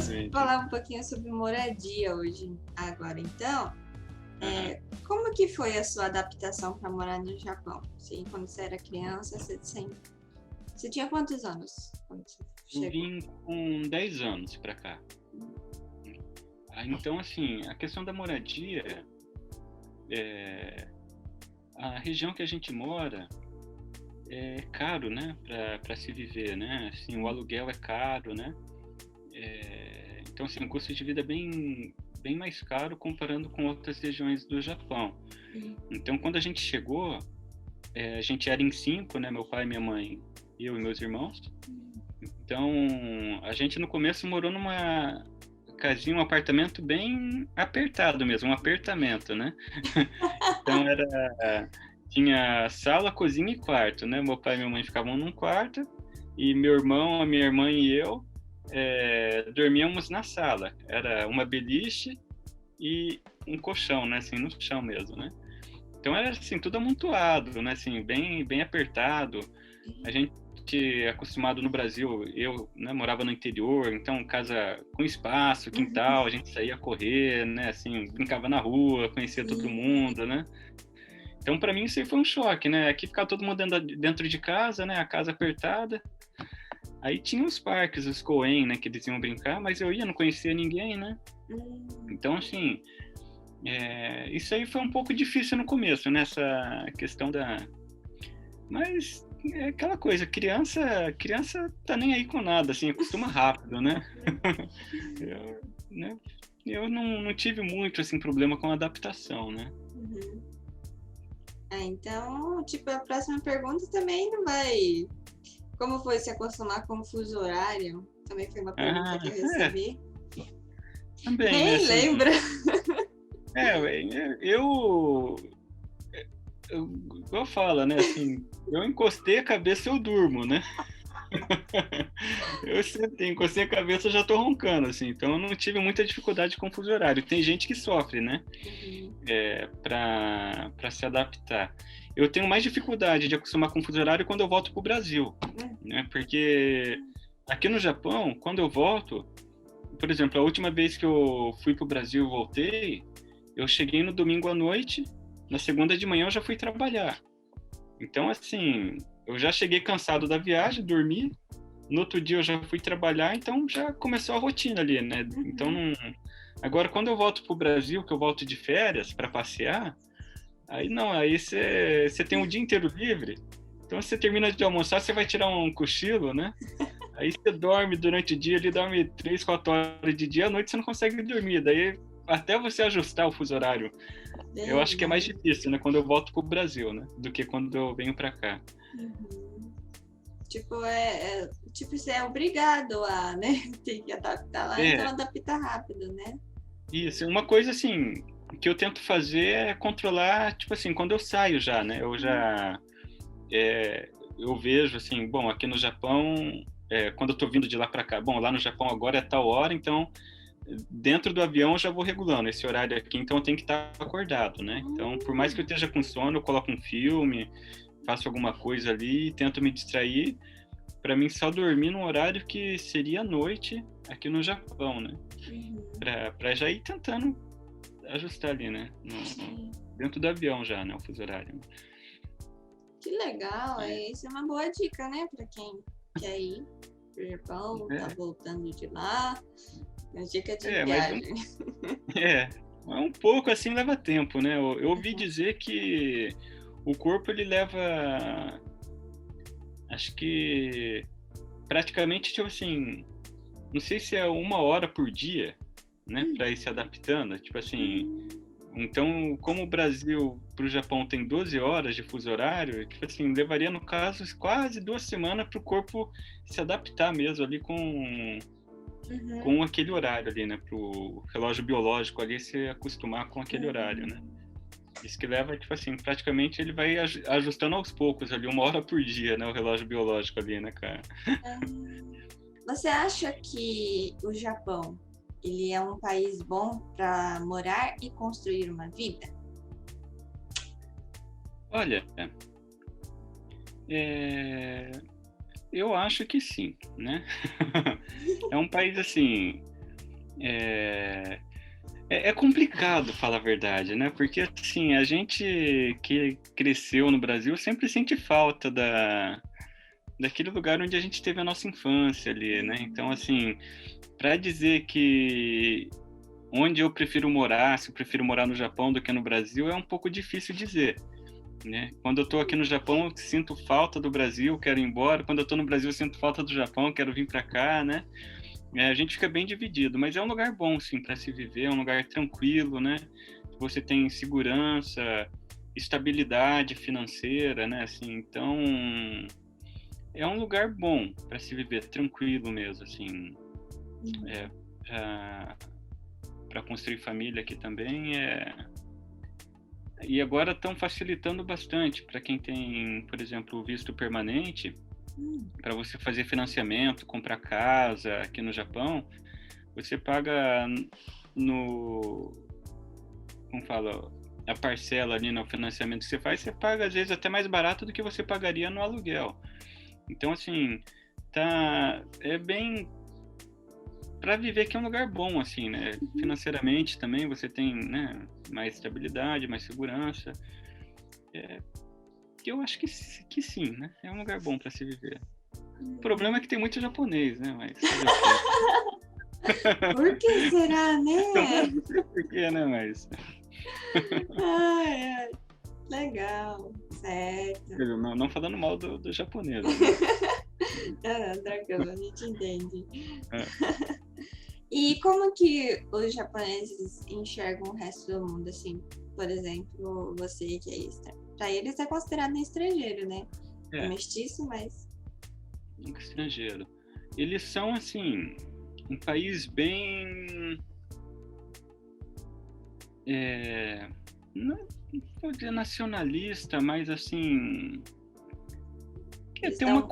exatamente. falar um pouquinho sobre moradia hoje, agora. Então, como que foi a sua adaptação para morar no Japão? Sim, quando você era criança, você tinha quantos anos quando você Eu chegou? vim com 10 anos para cá. Então, assim, a questão da moradia, a região que a gente mora é caro, né, para se viver, né? Assim, o aluguel é caro, né? Então, assim, o custo de vida é bem mais caro comparando com outras regiões do Japão. Então, quando a gente chegou, a gente era em 5, né? Meu pai, minha mãe, eu e meus irmãos. Então, a gente no começo morou numa casinha, um apartamento bem apertado mesmo, um apertamento, né? Então, tinha sala, cozinha e quarto, né? Meu pai e minha mãe ficavam num quarto e meu irmão, a minha irmã e eu dormíamos na sala. Era uma beliche e um colchão, né? Assim, no chão mesmo, né? Então era assim, tudo amontoado, né? Assim, bem apertado. A gente acostumado no Brasil, eu, né, morava no interior, então casa com espaço, quintal, a gente saía correr, né? Assim, brincava na rua, conhecia todo mundo, né? Então para mim isso aí foi um choque, né? Aqui ficava todo mundo dentro de casa, né? A casa apertada. Aí tinha os parques, os Koen, né? Que eles iam brincar, mas eu não conhecia ninguém, né? Então assim, isso aí foi um pouco difícil no começo, nessa questão mas é aquela coisa, criança tá nem aí com nada, assim, acostuma rápido, né? Eu não tive muito, assim, problema com a adaptação, né? Então, tipo, a próxima pergunta também não vai... Como foi se acostumar com o fuso horário? Também foi uma pergunta que eu recebi. Também, nem né, assim, lembra. Igual eu falo, né, assim, eu encostei a cabeça, eu durmo, né? Eu sempre encostei a cabeça, eu já tô roncando, assim, então eu não tive muita dificuldade com o fuso horário. Tem gente que sofre, né, para se adaptar. Eu tenho mais dificuldade de acostumar com o fuso horário quando eu volto pro Brasil, né, porque aqui no Japão, quando eu volto, por exemplo, a última vez que eu fui pro Brasil e voltei, eu cheguei no domingo à noite, na segunda de manhã eu já fui trabalhar. Então, assim, eu já cheguei cansado da viagem, dormi, no outro dia eu já fui trabalhar, então já começou a rotina ali, né? Então, agora, quando eu volto pro Brasil, que eu volto de férias para passear, aí você tem um dia inteiro livre, então você termina de almoçar, você vai tirar um cochilo, né? Aí você dorme durante o dia, ele dorme 3, 4 horas de dia, à noite você não consegue dormir, daí até você ajustar o fuso horário, eu acho que é mais difícil, né, quando eu volto pro Brasil, né, do que quando eu venho para cá. Tipo, tipo, você é obrigado a, né, ter que adaptar lá, então adapta rápido, né? Isso, uma coisa assim, que eu tento fazer é controlar, tipo assim, quando eu saio já, né, eu vejo assim, bom, aqui no Japão, quando eu tô vindo de lá para cá, bom, lá no Japão agora é tal hora, então dentro do avião eu já vou regulando esse horário aqui, então eu tenho que estar acordado, né? Então, por mais que eu esteja com sono, eu coloco um filme, faço alguma coisa ali, tento me distrair, para mim só dormir no horário que seria noite aqui no Japão, né? Para já ir tentando ajustar ali, né? Dentro do avião já, né? O fuso horário. Que legal, isso é uma boa dica, né? Para quem quer ir pro Japão, tá voltando de lá. Dica de viagem. Mas um pouco assim leva tempo, né? Eu ouvi dizer que o corpo ele leva, acho que praticamente, tipo assim, não sei se é 1 hora por dia, né? Para ir se adaptando, tipo assim. Então, como o Brasil para o Japão tem 12 horas de fuso horário, tipo assim, levaria no caso quase 2 semanas para o corpo se adaptar mesmo ali com aquele horário ali, né? Pro relógio biológico ali se acostumar com aquele horário, né? Isso que leva, tipo assim, praticamente ele vai ajustando aos poucos ali, 1 hora por dia, né? O relógio biológico ali, né, cara? Você acha que o Japão, ele é um país bom para morar e construir uma vida? Olha, eu acho que sim, né? É um país assim, É complicado, falar a verdade, né? Porque, assim, a gente que cresceu no Brasil sempre sente falta daquele lugar onde a gente teve a nossa infância ali, né? Então, assim, para dizer que onde eu prefiro morar, se eu prefiro morar no Japão do que no Brasil, é um pouco difícil dizer, né? Quando eu estou aqui no Japão, eu sinto falta do Brasil, quero ir embora. Quando eu estou no Brasil, eu sinto falta do Japão, quero vir para cá, né? A gente fica bem dividido, mas é um lugar bom, sim, para se viver, é um lugar tranquilo, né? Você tem segurança, estabilidade financeira, né? Assim, então, é um lugar bom para se viver, tranquilo mesmo, assim. Para construir família aqui também E agora estão facilitando bastante para quem tem, por exemplo, o visto permanente, para você fazer financiamento, comprar casa aqui no Japão, você paga como fala, a parcela ali no financiamento que você faz, você paga às vezes até mais barato do que você pagaria no aluguel. Então, assim, é bem para viver que é um lugar bom, assim, né? Financeiramente também você tem, né, mais estabilidade, mais segurança. Eu acho que sim, né? É um lugar bom para se viver. O problema é que tem muito japonês, né? Mas por que será, né? não sei por quê, né? Mas Ai, legal, certo. não falando mal do japonês, né? Tranquilo, a gente entende. É. E como que os japoneses enxergam o resto do mundo, assim? Por exemplo, você que é estrangeiro. Pra eles é considerado estrangeiro, né? É mestiço, mas... Estrangeiro. Eles são, assim, um país bem... não vou dizer nacionalista, mas, assim... Tem uma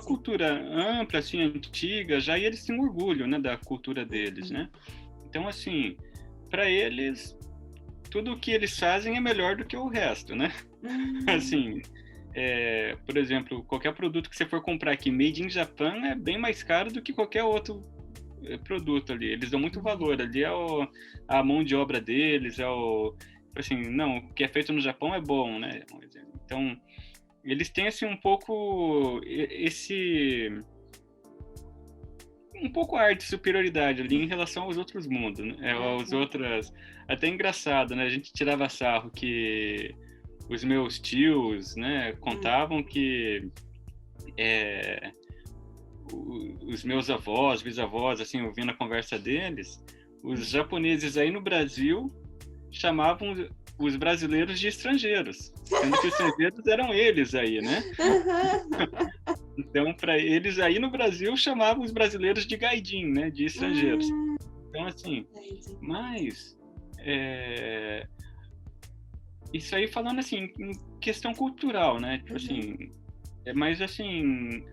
cultura ampla, assim, antiga, já, e eles têm orgulho, né, da cultura deles, né? Então, assim, para eles, tudo o que eles fazem é melhor do que o resto, né? Assim, por exemplo, qualquer produto que você for comprar aqui, made in Japan, é bem mais caro do que qualquer outro produto ali. Eles dão muito valor. Ali a mão de obra deles, assim, não, o que é feito no Japão é bom, né? Então, eles têm, assim, um pouco ar de superioridade ali em relação aos outros mundos, né? Até engraçado, né? A gente tirava sarro que os meus tios, né, contavam que os meus avós, bisavós, assim, ouvindo a conversa deles, os japoneses aí no Brasil chamavam os brasileiros de estrangeiros, sendo que os estrangeiros eram eles aí, né? Então, para eles aí no Brasil, chamavam os brasileiros de gaidin, né? De estrangeiros. Então, assim, mas isso aí falando, assim, em questão cultural, né? Tipo assim, mas, assim,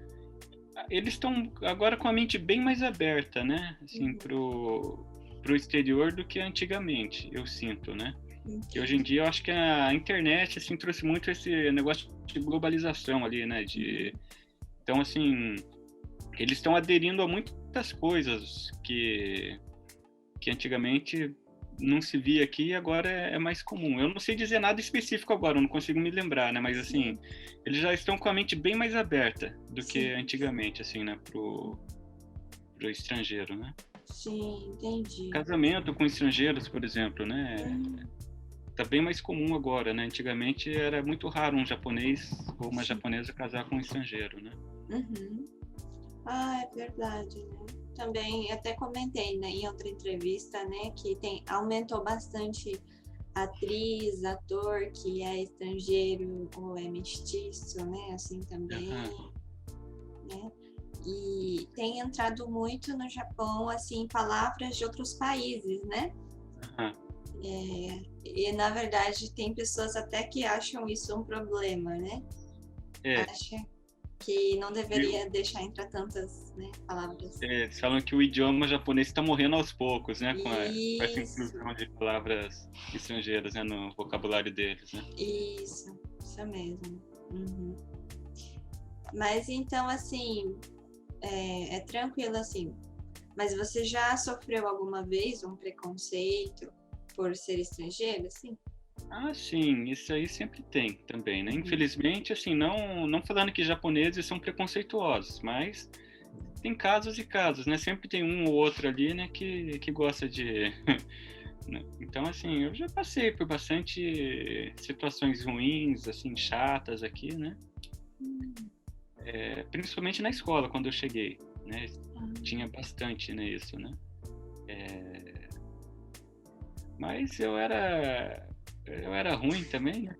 eles estão agora com a mente bem mais aberta, né? Assim, pro exterior do que antigamente, eu sinto, né? E hoje em dia eu acho que a internet, assim, trouxe muito esse negócio de globalização ali, né? Então, assim, eles estão aderindo a muitas coisas que antigamente não se via aqui e agora é mais comum. Eu não sei dizer nada específico agora, eu não consigo me lembrar, né? Mas, assim, eles já estão com a mente bem mais aberta do que antigamente, assim, né? Pro estrangeiro, né? Sim, entendi. Casamento com estrangeiros, por exemplo, né? Tá bem mais comum agora, né? Antigamente era muito raro um japonês ou uma japonesa casar com um estrangeiro, né? Ah, é verdade, né? Também até comentei, né, em outra entrevista, né, que aumentou bastante atriz, ator que é estrangeiro ou é mestiço, né, assim também, né? E tem entrado muito no Japão, assim, palavras de outros países, né? E, na verdade, tem pessoas até que acham isso um problema, né? Acham que não deveria deixar entrar tantas, né, palavras. Eles falam que o idioma japonês está morrendo aos poucos, né? Com essa inclusão de palavras estrangeiras, né, no vocabulário deles, né? Isso mesmo. Mas então, assim, é tranquilo, assim, Mas você já sofreu alguma vez um preconceito por ser estrangeiro, assim? Ah, sim, isso aí sempre tem também, né? Uhum. Infelizmente, assim, não falando que japoneses são preconceituosos, mas tem casos e casos, né? Sempre tem um ou outro ali, né, que gosta de... né? Então, assim, eu já passei por bastante situações ruins, assim, chatas aqui, né? Principalmente na escola, quando eu cheguei, né? Tinha bastante, né, isso, né? Mas eu era ruim também, né?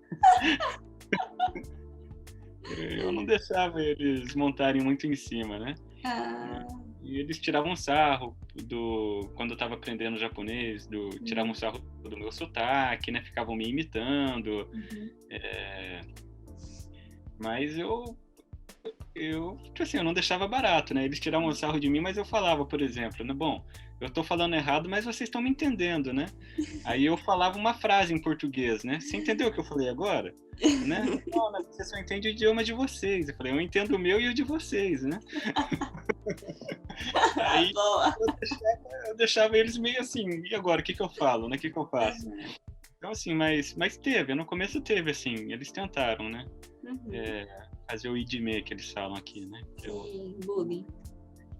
Eu não deixava eles montarem muito em cima, né? Ah, E eles tiravam sarro quando eu estava aprendendo japonês, tiravam sarro do meu sotaque, né? Ficavam me imitando. uhum. Mas tipo assim, eu não deixava barato, né? Eles tiravam sarro de mim, mas eu falava, por exemplo, né? Bom, eu tô falando errado, mas vocês estão me entendendo, né? Aí eu falava uma frase em português, né? Você entendeu o que eu falei agora? Né? Não, mas você só entende o idioma de vocês. Eu falei, eu entendo o meu e o de vocês, né? Aí Boa. eu deixava eles meio assim, e agora, o que que eu falo, né? O que que eu faço? Então, assim, mas teve, no começo teve, assim, eles tentaram, né? Uhum. Fazer o idime que eles falam aqui, né? Sim, bullying.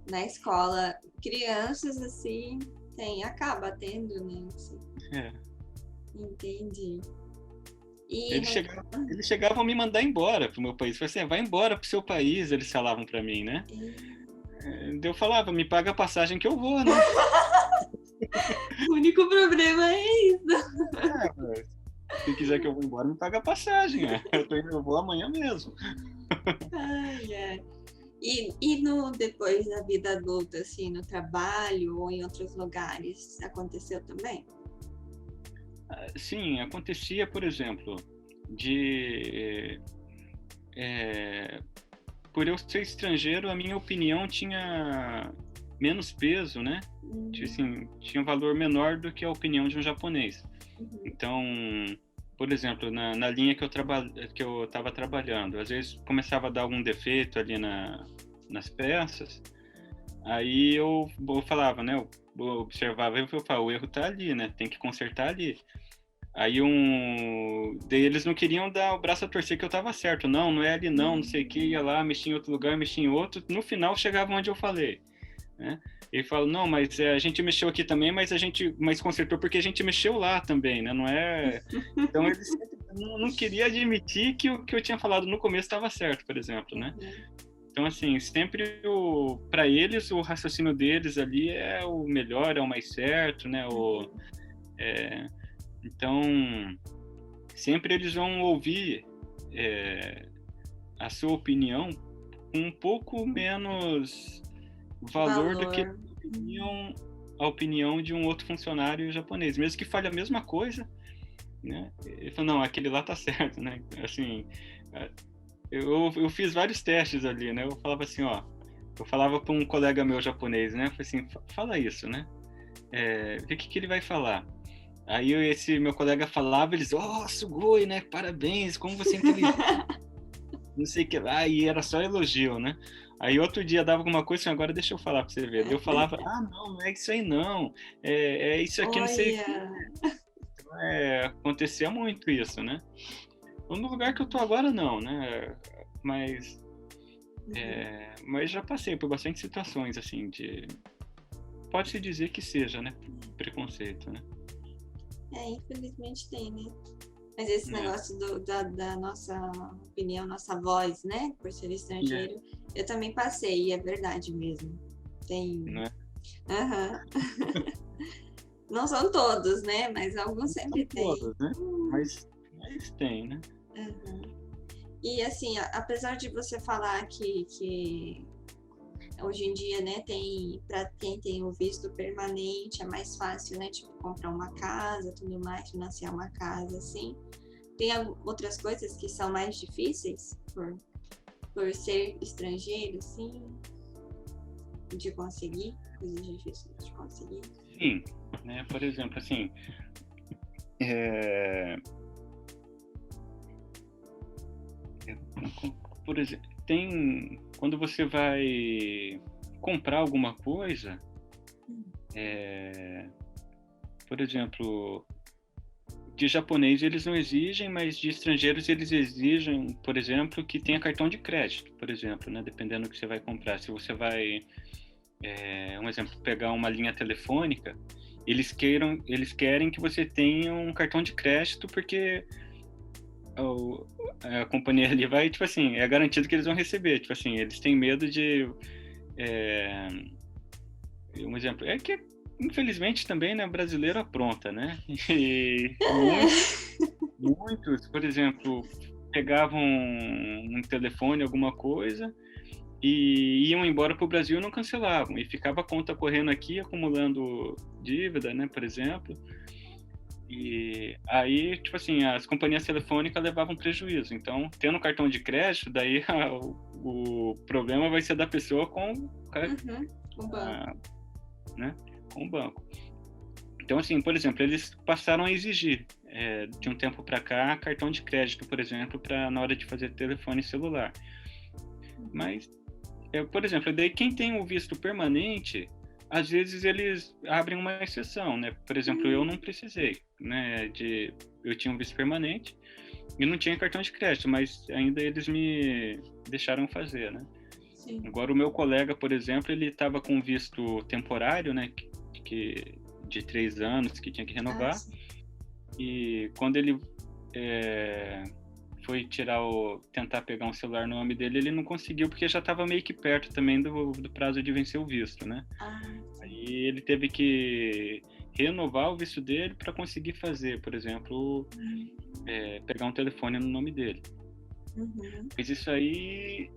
Na escola, crianças assim, acaba tendo, né? Assim, É. entendi. E Eles chegavam, eles chegavam a me mandar embora pro meu país. Eu falei assim, vai embora pro seu país, eles falavam pra mim, né? Eu falava, me paga a passagem que eu vou, né? o único problema é isso. Se quiser que eu vou embora, me paga a passagem, né? Eu vou amanhã mesmo. Ai, ai. E no depois da vida adulta, assim, no trabalho ou em outros lugares, aconteceu também? Sim, acontecia, por exemplo, de... por eu ser estrangeiro, a minha opinião tinha menos peso, né? Assim, tinha um valor menor do que a opinião de um japonês. Então, por exemplo, na linha que eu estava trabalhando, às vezes começava a dar algum defeito ali nas peças, aí eu falava, né? Eu observava e eu falava, o erro está ali, né? Tem que consertar ali. Aí daí eles não queriam dar o braço a torcer que eu estava certo. Não é ali não sei o que, ia lá, mexia em outro lugar, mexia em outro. No final chegava onde eu falei, né? Ele fala, não, mas a gente mexeu aqui também, mas consertou porque a gente mexeu lá também, né? Não é... Então eles não queriam admitir que o que eu tinha falado no começo estava certo, por exemplo, né? Então, assim, sempre para eles, o raciocínio deles ali é o melhor, é o mais certo, né? Então, sempre eles vão ouvir a sua opinião com um pouco menos valor do que Valor. a opinião de um outro funcionário japonês, mesmo que fale a mesma coisa, né? Ele falou, não, aquele lá tá certo, né? Assim, eu fiz vários testes ali, né? Eu falava assim, ó, eu falava para um colega meu japonês, né? Eu falei assim, fala isso, né? O que ele vai falar? Aí esse meu colega falava, eles, sugoi, né? Parabéns, como você é inteligente. Não sei o que lá, e era só elogio, né? Aí outro dia dava alguma coisa, assim, agora deixa eu falar pra você ver. Eu falava, não é isso aí não, é isso aqui, não sei o que. Olha. Acontecia muito isso, né? No lugar que eu tô agora, não, né? Mas já passei por bastante situações, assim, pode-se dizer que seja, né? Preconceito, né? Infelizmente tem, né? Mas esse negócio da nossa opinião, nossa voz, né? Por ser estrangeiro, eu também passei, e é verdade mesmo. Tem. Não é? Não são todos, né? Mas alguns sempre tem. Todos, né? Mas tem, né? E assim, apesar de você falar que hoje em dia, né, para quem tem o visto permanente, é mais fácil, né, tipo, comprar uma casa, tudo mais, financiar uma casa, assim. Tem outras coisas que são mais difíceis por ser estrangeiro, assim, de conseguir, coisas difíceis de conseguir. Sim, né, por exemplo, assim, por exemplo, quando você vai comprar alguma coisa, Por exemplo, de japonês eles não exigem, mas de estrangeiros eles exigem, por exemplo, que tenha cartão de crédito, por exemplo, né? Dependendo do que você vai comprar. Se você vai, um exemplo, pegar uma linha telefônica, eles querem que você tenha um cartão de crédito, porque a companhia ali vai, tipo assim, é garantido que eles vão receber. Tipo assim, eles têm medo de... um exemplo, é que infelizmente também, né, brasileiro apronta, né? E muitos, por exemplo, pegavam um telefone, alguma coisa, e iam embora para o Brasil e não cancelavam. E ficava a conta correndo aqui, acumulando dívida, né, por exemplo. E aí, tipo assim, as companhias telefônicas levavam prejuízo. Então, tendo cartão de crédito, daí o problema vai ser da pessoa com o banco. Né, com o banco. Então, assim, por exemplo, eles passaram a exigir, de um tempo para cá, cartão de crédito, por exemplo, na hora de fazer telefone celular. Mas, por exemplo, daí quem tem o visto permanente, às vezes eles abrem uma exceção, né? Por exemplo, eu não precisei, né? Eu tinha um visto permanente e não tinha cartão de crédito, mas ainda eles me deixaram fazer, né? Sim. Agora, o meu colega, por exemplo, ele estava com visto temporário, né? De 3 anos, que tinha que renovar. E quando ele foi tentar pegar um celular no nome dele, ele não conseguiu, porque já estava meio que perto também do prazo de vencer o visto, né? Aí ele teve que renovar o visto dele para conseguir fazer, por exemplo, pegar um telefone no nome dele. Mas isso aí...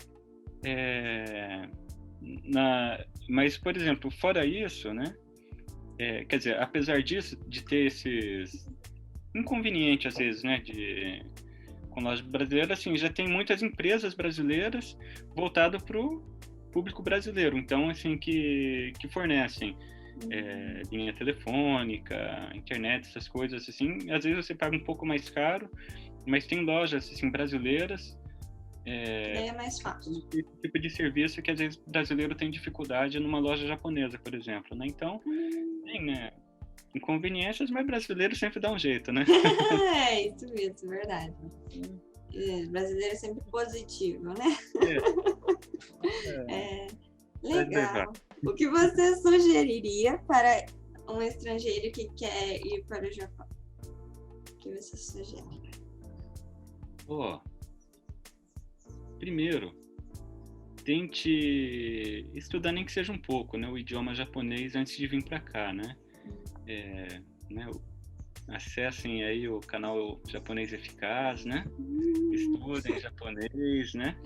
mas, por exemplo, fora isso, né? Quer dizer, apesar disso, de ter esses inconvenientes, às vezes, né? Com loja brasileira, assim, já tem muitas empresas brasileiras voltadas para o público brasileiro. Então, assim, que fornecem linha telefônica, internet, essas coisas, assim. Às vezes você paga um pouco mais caro, mas tem lojas, assim, brasileiras. É mais fácil. Esse tipo de serviço que às vezes o brasileiro tem dificuldade numa loja japonesa, por exemplo, né? Então, tem, né, inconveniências, mas brasileiro sempre dá um jeito, né? É isso mesmo, verdade. Brasileiro é sempre positivo, né? Legal. O que você sugeriria para um estrangeiro que quer ir para o Japão? O que você sugere? Primeiro, tente estudar nem que seja um pouco, né, o idioma japonês antes de vir para cá, né? Acessem aí o canal Japonês Eficaz, né? Estudem japonês, né?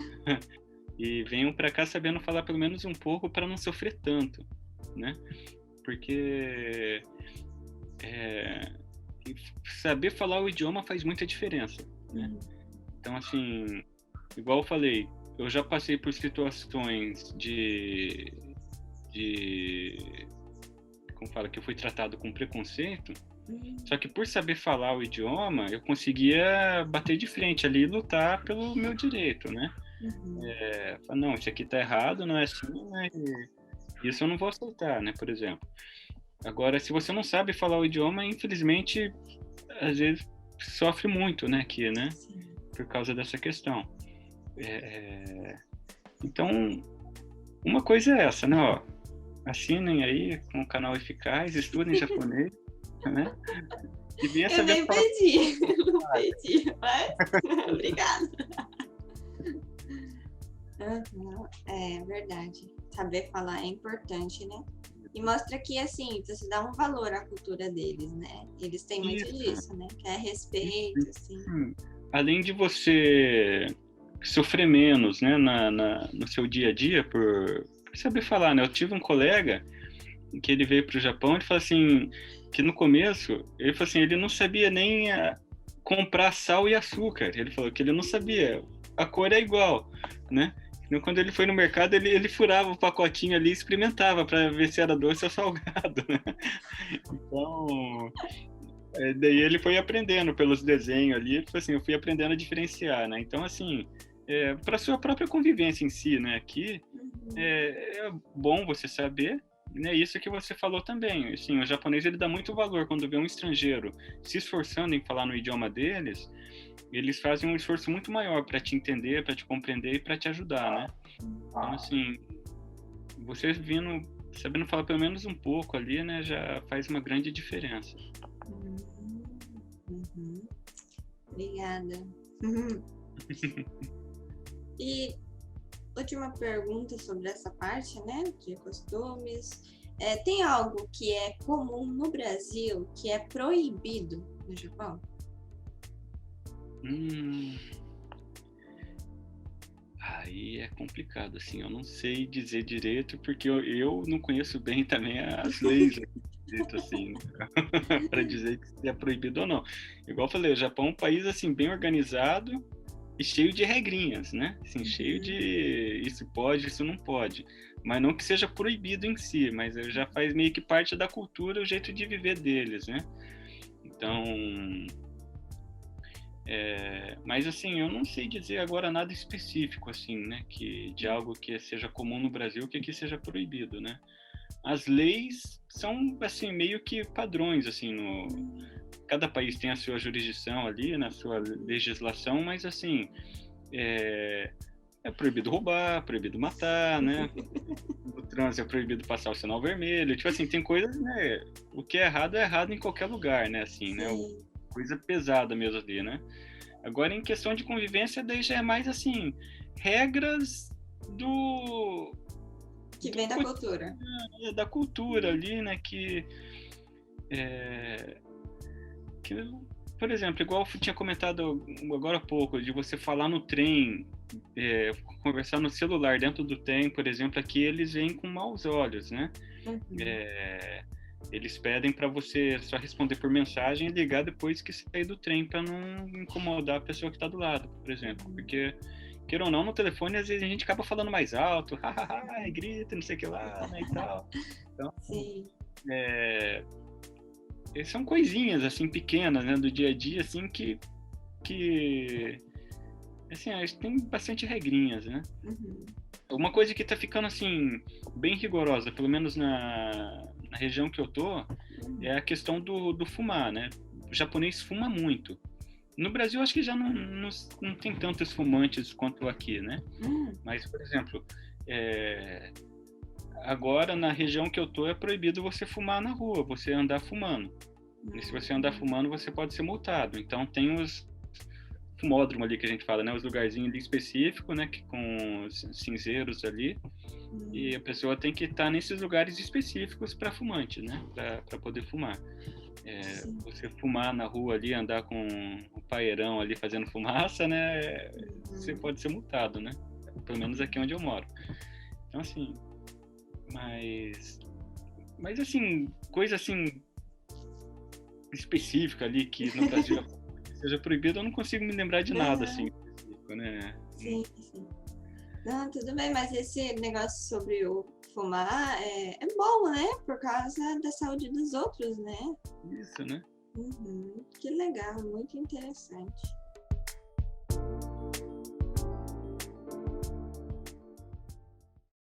E venham para cá sabendo falar pelo menos um pouco para não sofrer tanto, né? Porque saber falar o idioma faz muita diferença, né? Então, assim, igual eu falei, eu já passei por situações como fala, que eu fui tratado com preconceito, só que por saber falar o idioma, eu conseguia bater de frente ali e lutar pelo meu direito, né? Falar, não, isso aqui tá errado, não é assim, né? E isso eu não vou aceitar, né, por exemplo. Agora, se você não sabe falar o idioma, infelizmente, às vezes sofre muito, né, aqui, né? Por causa dessa questão. Então, uma coisa é essa, né? Assinem aí com o canal Eficaz, estudem japonês, né? E venha eu nem pedi, não pedi, mas obrigada. É verdade. Saber falar é importante, né? E mostra que, assim, você dá um valor à cultura deles, né? Eles têm muito disso, né? Que é respeito, assim. Além de você sofrer menos, né, no seu dia a dia por saber falar, né? Eu tive um colega que ele veio para o Japão, ele falou assim, que no começo, ele falou assim, ele não sabia nem comprar sal e açúcar. Ele falou que ele não sabia, a cor é igual, né? Então, quando ele foi no mercado, ele furava o pacotinho ali e experimentava para ver se era doce ou salgado, né? Então, daí ele foi aprendendo pelos desenhos ali, ele falou assim, eu fui aprendendo a diferenciar, né? Então, assim, para sua própria convivência em si, né? Aqui, é bom você saber, É isso que você falou também. Assim, o japonês ele dá muito valor quando vê um estrangeiro se esforçando em falar no idioma deles. Eles fazem um esforço muito maior para te entender, para te compreender e para te ajudar, né? Então, assim, você sabendo falar pelo menos um pouco ali, né, já faz uma grande diferença. Uhum. Obrigada. E última pergunta sobre essa parte, né, de costumes. Tem algo que é comum no Brasil que é proibido no Japão? Aí é complicado, assim, eu não sei dizer direito, porque eu não conheço bem também as leis, assim, para dizer que se é proibido ou não. Igual eu falei, o Japão é um país, assim, bem organizado e cheio de regrinhas, né? Assim, cheio de isso pode, isso não pode. Mas não que seja proibido em si, mas já faz meio que parte da cultura, o jeito de viver deles, né? Então... mas assim, eu não sei dizer agora nada específico, assim, né? De algo que seja comum no Brasil, que seja proibido, né? As leis são, assim, meio que padrões, assim, cada país tem a sua jurisdição ali, na sua legislação, mas assim, é proibido roubar, proibido matar, né? No trânsito é proibido passar o sinal vermelho. Tipo assim, tem coisas, né? O que é errado em qualquer lugar, né? Assim, né? Coisa pesada mesmo ali, né? Agora, em questão de convivência, daí já é mais, assim, regras que vem da cultura. Da cultura ali, né? Por exemplo, igual eu tinha comentado agora há pouco, de você falar no trem, conversar no celular dentro do trem, por exemplo, aqui eles vêm com maus olhos, né? Eles pedem para você só responder por mensagem e ligar depois que sair do trem, para não incomodar a pessoa que está do lado, por exemplo. Porque, queira ou não, no telefone, às vezes a gente acaba falando mais alto, hahaha, grita, não sei o que lá, né, e tal. Então, são coisinhas, assim, pequenas, né, do dia a dia, assim, que assim, tem bastante regrinhas, né? Uma coisa que tá ficando, assim, bem rigorosa, pelo menos na região que eu tô, é a questão do fumar, né? O japonês fuma muito. No Brasil, acho que já não tem tantos fumantes quanto aqui, né? Mas, por exemplo, agora na região que eu tô é proibido você fumar na rua, você andar fumando. E se você andar fumando, você pode ser multado. Então tem os fumódromo ali que a gente fala, né? Os lugarzinhos ali específicos, né? Com os cinzeiros ali. E a pessoa tem que estar nesses lugares específicos para fumante, né? Para poder fumar. Você fumar na rua ali, andar com o paeirão ali fazendo fumaça, né? Você pode ser multado, né? Pelo menos aqui onde eu moro. Então, assim... Mas assim, coisa assim... específica ali que no Brasil seja proibido, eu não consigo me lembrar de nada assim específico, né? Sim. Não, tudo bem, mas esse negócio sobre o fumar é bom, né? Por causa da saúde dos outros, né? Isso, né? Que legal, muito interessante.